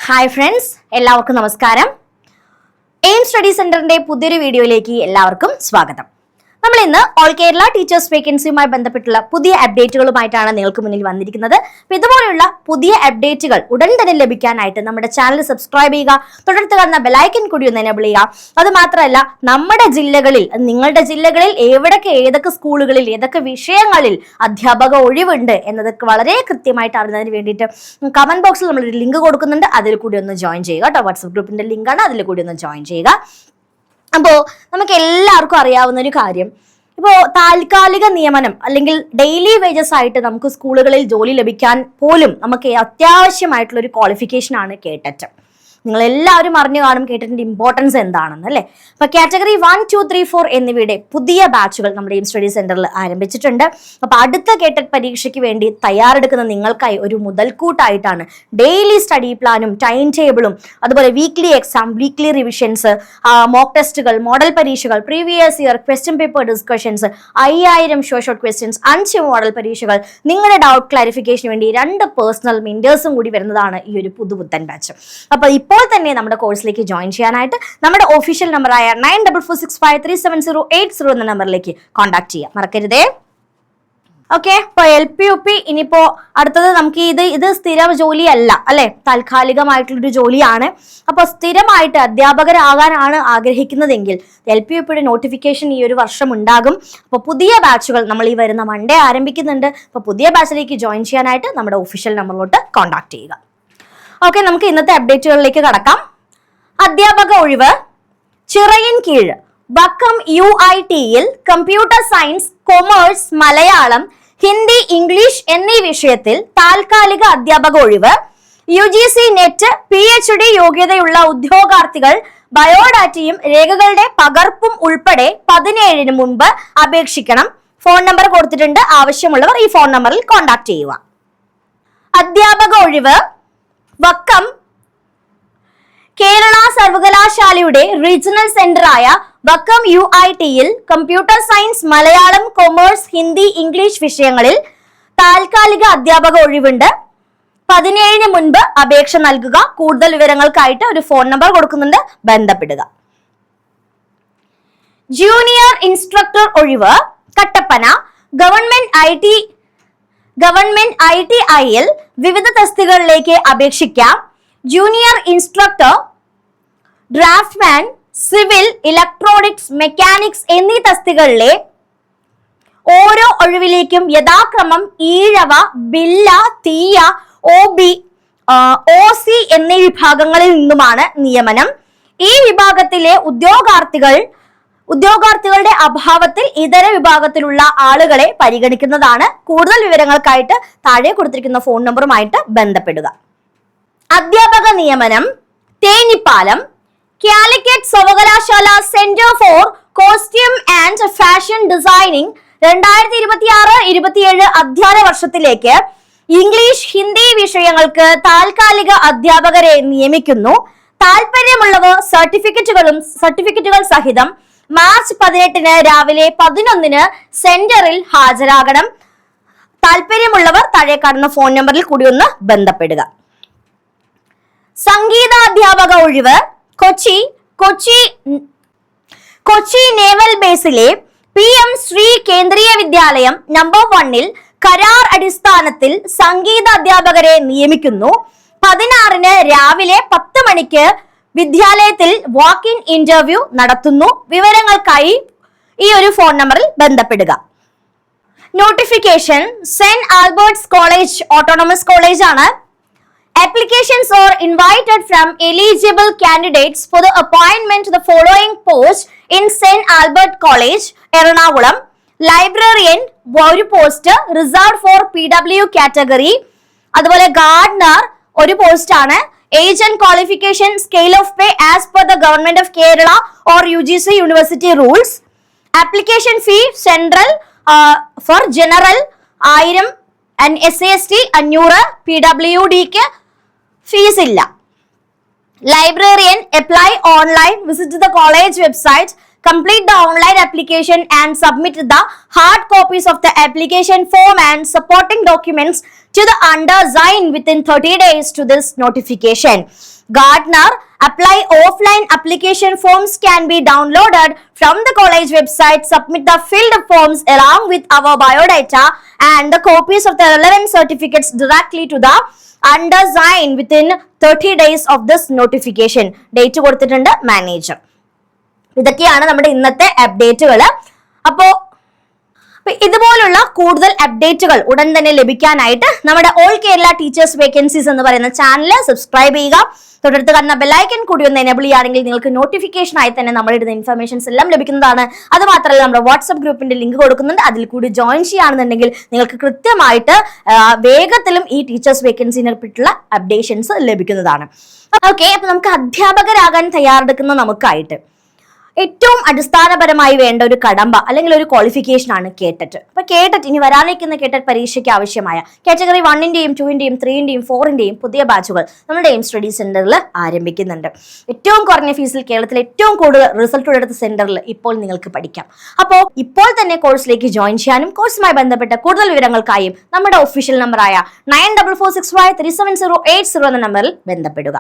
Hi friends, എല്ലാവർക്കും നമസ്കാരം. Aim study സെന്ററിന്റെ പുതിയൊരു വീഡിയോയിലേക്ക് എല്ലാവർക്കും സ്വാഗതം. നമ്മൾ ഇന്ന് ഓൾ കേരള ടീച്ചേഴ്സ് വേക്കൻസിയുമായി ബന്ധപ്പെട്ടുള്ള പുതിയ അപ്ഡേറ്റുകളുമായിട്ടാണ് നിങ്ങൾക്ക് മുന്നിൽ വന്നിരിക്കുന്നത്. അപ്പോൾ ഇതുപോലെയുള്ള പുതിയ അപ്ഡേറ്റുകൾ ഉടൻ തന്നെ ലഭിക്കാനായിട്ട് നമ്മുടെ ചാനൽ സബ്സ്ക്രൈബ് ചെയ്യുക, തൊട്ടടുത്ത് കാണുന്ന ബെലൈക്കൻ കൂടി ഒന്ന് എനേബിൾ ചെയ്യുക. അത് മാത്രമല്ല, നമ്മുടെ ജില്ലകളിൽ, നിങ്ങളുടെ ജില്ലകളിൽ ഏതൊക്കെ സ്കൂളുകളിൽ ഏതൊക്കെ വിഷയങ്ങളിൽ അധ്യാപക ഒഴിവുണ്ട് എന്നതൊക്കെ വളരെ കൃത്യമായിട്ട് അറിയുന്നതിന് വേണ്ടിയിട്ട് കമന്റ് ബോക്സിൽ നമ്മളൊരു ലിങ്ക് കൊടുക്കുന്നുണ്ട്. അതിൽ കൂടി ഒന്ന് ജോയിൻ ചെയ്യുക കേട്ടോ. വാട്സപ്പ് ഗ്രൂപ്പിന്റെ ലിങ്കാണ്, അതിൽ കൂടി ഒന്ന് ജോയിൻ ചെയ്യുക. അപ്പോൾ നമുക്ക് എല്ലാവർക്കും അറിയാവുന്ന ഒരു കാര്യം, ഇപ്പോൾ താൽക്കാലിക നിയമനം അല്ലെങ്കിൽ ഡെയിലി വേജസ് ആയിട്ട് നമുക്ക് സ്കൂളുകളിൽ ജോലി ലഭിക്കാൻ പോലും നമുക്ക് അത്യാവശ്യമായിട്ടുള്ള ഒരു ക്വാളിഫിക്കേഷൻ ആണ് കേട്ടറ്റ്. നിങ്ങൾ എല്ലാവരും അറിഞ്ഞു കാണും കേട്ടറ്റിന്റെ ഇമ്പോർട്ടൻസ് എന്താണെന്ന്, അല്ലേ? അപ്പൊ കാറ്റഗറി 1, 2, 3, 4 എന്നിവയുടെ പുതിയ ബാച്ചുകൾ നമ്മുടെ എയിം സ്റ്റഡി സെന്ററിൽ ആരംഭിച്ചിട്ടുണ്ട്. അപ്പൊ അടുത്ത കേട്ടറ്റ് പരീക്ഷയ്ക്ക് വേണ്ടി തയ്യാറെടുക്കുന്ന നിങ്ങൾക്കായി ഒരു മുതൽക്കൂട്ടായിട്ടാണ് ഡെയിലി സ്റ്റഡി പ്ലാനും ടൈം ടേബിളും അതുപോലെ weekly exam, weekly revisions, mock ടെസ്റ്റുകൾ, മോഡൽ പരീക്ഷകൾ, previous year question paper discussions, 5000 short questions, 5 model പരീക്ഷകൾ, നിങ്ങളുടെ ഡൗട്ട് ക്ലാരിഫിക്കേഷന് വേണ്ടി 2 പേഴ്സണൽ മെന്റേഴ്സും കൂടി വരുന്നതാണ് ഈ ഒരു പുതുപുത്തൻ ബാച്ച്. അപ്പൊ ഇപ്പോൾ തന്നെ നമ്മുടെ കോഴ്സിലേക്ക് ജോയിൻ ചെയ്യാനായിട്ട് നമ്മുടെ ഒഫീഷ്യൽ നമ്പറായ 9446537080 എന്ന നമ്പറിലേക്ക് കോൺടാക്ട് ചെയ്യാം, മറക്കരുതേ. ഓക്കെ, ഇപ്പൊ LP-UP ഇനിയിപ്പോ അടുത്തത് നമുക്ക് ഇത് സ്ഥിര ജോലിയല്ല, അല്ലെ? താൽക്കാലികമായിട്ടുള്ളൊരു ജോലിയാണ്. അപ്പൊ സ്ഥിരമായിട്ട് അധ്യാപകരാകാനാണ് ആഗ്രഹിക്കുന്നതെങ്കിൽ LP-UPയുടെ നോട്ടിഫിക്കേഷൻ ഈ ഒരു വർഷം ഉണ്ടാകും. അപ്പൊ പുതിയ ബാച്ചുകൾ നമ്മൾ ഈ വരുന്ന മൺഡേ ആരംഭിക്കുന്നുണ്ട്. അപ്പൊ പുതിയ ബാച്ചിലേക്ക് ജോയിൻ ചെയ്യാനായിട്ട് നമ്മുടെ ഒഫീഷ്യൽ നമ്പറിലോട്ട് കോൺടാക്ട് ചെയ്യുക. ഓക്കെ, നമുക്ക് ഇന്നത്തെ അപ്ഡേറ്റുകളിലേക്ക് കടക്കാം. അധ്യാപക ഒഴിവ്. ചിറയിൻകീഴ് വക്കം UITയിൽ computer science, commerce, Malayalam, Hindi, English എന്നീ വിഷയത്തിൽ താൽക്കാലിക അധ്യാപക ഒഴിവ്. UGC നെറ്റ് PhD യോഗ്യതയുള്ള ഉദ്യോഗാർത്ഥികൾ ബയോഡാറ്റയും രേഖകളുടെ പകർപ്പും ഉൾപ്പെടെ 17 മുൻപ് അപേക്ഷിക്കണം. ഫോൺ നമ്പർ കൊടുത്തിട്ടുണ്ട്. ആവശ്യമുള്ളവർ ഈ ഫോൺ നമ്പറിൽ കോൺടാക്ട് ചെയ്യുക. അധ്യാപക ഒഴിവ്. വക്കം കേരള സർവകലാശാലയുടെ റീജിയണൽ സെന്ററായ വക്കം UITയിൽ computer science, Malayalam, commerce, Hindi, English വിഷയങ്ങളിൽ താൽക്കാലിക അധ്യാപക ഒഴിവുണ്ട്. 17 മുൻപ് അപേക്ഷ നൽകുക. കൂടുതൽ വിവരങ്ങൾക്കായിട്ട് ഒരു ഫോൺ നമ്പർ കൊടുക്കുന്നുണ്ട്, ബന്ധപ്പെടുക. ജൂനിയർ ഇൻസ്ട്രക്ടർ ഒഴിവ്. കട്ടപ്പന ഗവൺമെന്റ് ITIയിൽ വിവിധ തസ്തികകളിലേക്ക് അപേക്ഷിക്കാം. Junior instructor, draughtsman, civil, electronics, mechanics എന്നീ തസ്തികകളിലെ ഓരോ ഒഴിവിലേക്കും യഥാക്രമം ഈഴവ, ബില്ല, തീയ, OB, OC എന്നീ വിഭാഗങ്ങളിൽ നിന്നുമാണ് നിയമനം. ഈ വിഭാഗത്തിലെ ഉദ്യോഗാർത്ഥികളുടെ അഭാവത്തിൽ ഇതര വിഭാഗത്തിലുള്ള ആളുകളെ പരിഗണിക്കുന്നതാണ്. കൂടുതൽ വിവരങ്ങൾക്കായിട്ട് താഴെ കൊടുത്തിരിക്കുന്ന ഫോൺ നമ്പറുമായിട്ട് ബന്ധപ്പെടുക. അധ്യാപക നിയമനം. തേഞ്ഞിപ്പാലം കാലിക്കറ്റ് സർവകലാശാല centre for costume and fashion designing 2026-27 അധ്യയന വർഷത്തിലേക്ക് ഇംഗ്ലീഷ്, ഹിന്ദി വിഷയങ്ങൾക്ക് താൽക്കാലിക അധ്യാപകരെ നിയമിക്കുന്നു. താല്പര്യമുള്ളവർ സർട്ടിഫിക്കറ്റുകൾ സഹിതം മാർച്ച് 18 രാവിലെ 11 സെന്ററിൽ ഹാജരാകണം. താല്പര്യമുള്ളവർ താഴെ കാണുന്ന ഫോൺ നമ്പറിൽ കൂടി ഒന്ന് ബന്ധപ്പെടുക. സംഗീതാധ്യാപക ഒഴിവ്. കൊച്ചി നേവൽ ബേസിലെ PM ശ്രീ കേന്ദ്രീയ വിദ്യാലയം നമ്പർ 1-ൽ കരാർ അടിസ്ഥാനത്തിൽ സംഗീത അധ്യാപകരെ നിയമിക്കുന്നു. 16 രാവിലെ 10 മണിക്ക് വിദ്യാലയത്തിൽ വാക്ക്-ഇൻ ഇന്റർവ്യൂ നടത്തുന്നു. വിവരങ്ങൾക്കായി ഈ ഒരു ഫോൺ നമ്പറിൽ ബന്ധപ്പെടുക. Notification. Saint Albert's college autonomous college ആണ്. Applications are invited from eligible candidates for the appointment to the following post in St. Albert College, Ernakulam. Librarian ഒരു post reserved for PW category. അതുപോലെ Gardner ഒരു post ആണ്. Age and qualification, scale of pay as per the Government of Kerala or UGC University rules. Application fee central for general 1000 and SC/ST 500. PWDക്ക് fees ഇല്ല. Librarian apply online. Visit the college website. Complete the online application and submit the hard copies of the application form and supporting documents to the undersigned within 30 days to this notification. Gardner, apply offline application forms can be downloaded from the college website. Submit the filled forms along with our biodata and the copies of the relevant certificates directly to the undersigned within 30 days of this notification. Date കൊടുത്തിട്ടുണ്ട് manager. ഇതൊക്കെയാണ് നമ്മുടെ ഇന്നത്തെ അപ്ഡേറ്റുകൾ. അപ്പോൾ ഇതുപോലുള്ള കൂടുതൽ അപ്ഡേറ്റുകൾ ഉടൻ തന്നെ ലഭിക്കാനായിട്ട് നമ്മുടെ ഓൾ കേരള ടീച്ചേഴ്സ് വേക്കൻസീസ് എന്ന് പറയുന്ന ചാനൽ സബ്സ്ക്രൈബ് ചെയ്യുക. തൊട്ടടുത്ത് കാണുന്ന ബെല്ലൈക്കൺ കൂടി ഒന്ന് എനേബിൾ ചെയ്യുകയാണെങ്കിൽ നിങ്ങൾക്ക് നോട്ടിഫിക്കേഷൻ ആയി തന്നെ നമ്മൾ ഇടുന്ന ഇൻഫർമേഷൻസ് എല്ലാം ലഭിക്കുന്നതാണ്. അത് മാത്രമല്ല നമ്മുടെ വാട്സ്ആപ്പ് ഗ്രൂപ്പിന്റെ ലിങ്ക് കൊടുക്കുന്നുണ്ട്. അതിൽ കൂടി ജോയിൻ ചെയ്യുകയാണെന്നുണ്ടെങ്കിൽ നിങ്ങൾക്ക് കൃത്യമായിട്ട് വേഗത്തിലും ഈ ടീച്ചേഴ്സ് വേക്കൻസിനെ പറ്റിയുള്ള അപ്ഡേഷൻസ് ലഭിക്കുന്നതാണ്. ഓക്കെ, അപ്പൊ നമുക്ക് അധ്യാപകരാകാൻ തയ്യാറെടുക്കുന്ന നമുക്കായിട്ട് ഏറ്റവും അടിസ്ഥാനപരമായി വേണ്ട ഒരു കടമ്പ അല്ലെങ്കിൽ ഒരു ക്വാളിഫിക്കേഷൻ ആണ് കേട്ടറ്റ്. അപ്പൊ കേട്ടറ്റ് ഇനി വരാനിരിക്കുന്ന കേട്ടറ്റ് പരീക്ഷയ്ക്ക് ആവശ്യമായ കാറ്റഗറി 1-ന്റെയും 2-ന്റെയും 3-ന്റെയും 4-ന്റെയും പുതിയ ബാച്ചുകൾ നമ്മുടെ എയിം സ്റ്റഡി സെന്ററിൽ ആരംഭിക്കുന്നുണ്ട്. ഏറ്റവും കുറഞ്ഞ ഫീസിൽ കേരളത്തിലെ ഏറ്റവും കൂടുതൽ റിസൾട്ട് എടുത്ത സെന്ററിൽ ഇപ്പോൾ നിങ്ങൾക്ക് പഠിക്കാം. അപ്പോൾ ഇപ്പോൾ തന്നെ കോഴ്സിലേക്ക് ജോയിൻ ചെയ്യാനും കോഴ്സുമായി ബന്ധപ്പെട്ട കൂടുതൽ വിവരങ്ങൾക്കായും നമ്മുടെ ഒഫീഷ്യൽ നമ്പറായ 9446537080 എന്ന നമ്പറിൽ ബന്ധപ്പെടുക.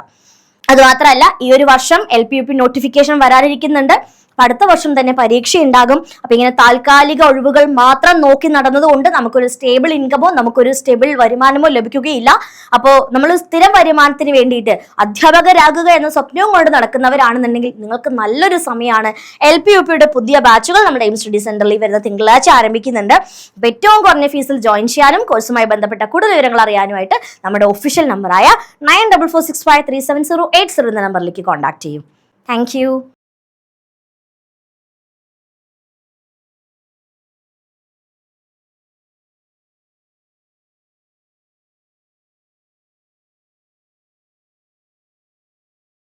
അതുമാത്രമല്ല, ഈ ഒരു വർഷം LPUP നോട്ടിഫിക്കേഷൻ വരാനിരിക്കുന്നുണ്ട്. അടുത്ത വർഷം തന്നെ പരീക്ഷ ഉണ്ടാകും. അപ്പൊ ഇങ്ങനെ താൽക്കാലിക ഒഴിവുകൾ മാത്രം നോക്കി നടന്നതുകൊണ്ട് നമുക്കൊരു സ്റ്റേബിൾ ഇൻകമോ നമുക്കൊരു സ്റ്റേബിൾ വരുമാനമോ ലഭിക്കുകയില്ല. അപ്പോൾ നമ്മൾ സ്ഥിരം വരുമാനത്തിന് വേണ്ടിയിട്ട് അധ്യാപകരാകുക എന്ന സ്വപ്നവും കൊണ്ട് നടക്കുന്നവരാണെന്നുണ്ടെങ്കിൽ നിങ്ങൾക്ക് നല്ലൊരു സമയമാണ്. LPUPയുടെ പുതിയ ബാച്ചുകൾ നമ്മുടെ എയിം സ്റ്റഡി സെന്ററിൽ വരുന്ന തിങ്കളാഴ്ച ആരംഭിക്കുന്നുണ്ട്. അപ്പൊ ഏറ്റവും കുറഞ്ഞ ഫീസിൽ ജോയിൻ ചെയ്യാനും കോഴ്സുമായി ബന്ധപ്പെട്ട കൂടുതൽ വിവരങ്ങൾ അറിയാനുമായിട്ട് നമ്മുടെ ഒഫീഷ്യൽ നമ്പറായ 9446537080 എന്ന നമ്പറിലേക്ക് കോൺടാക്ട് ചെയ്യും. Thank you.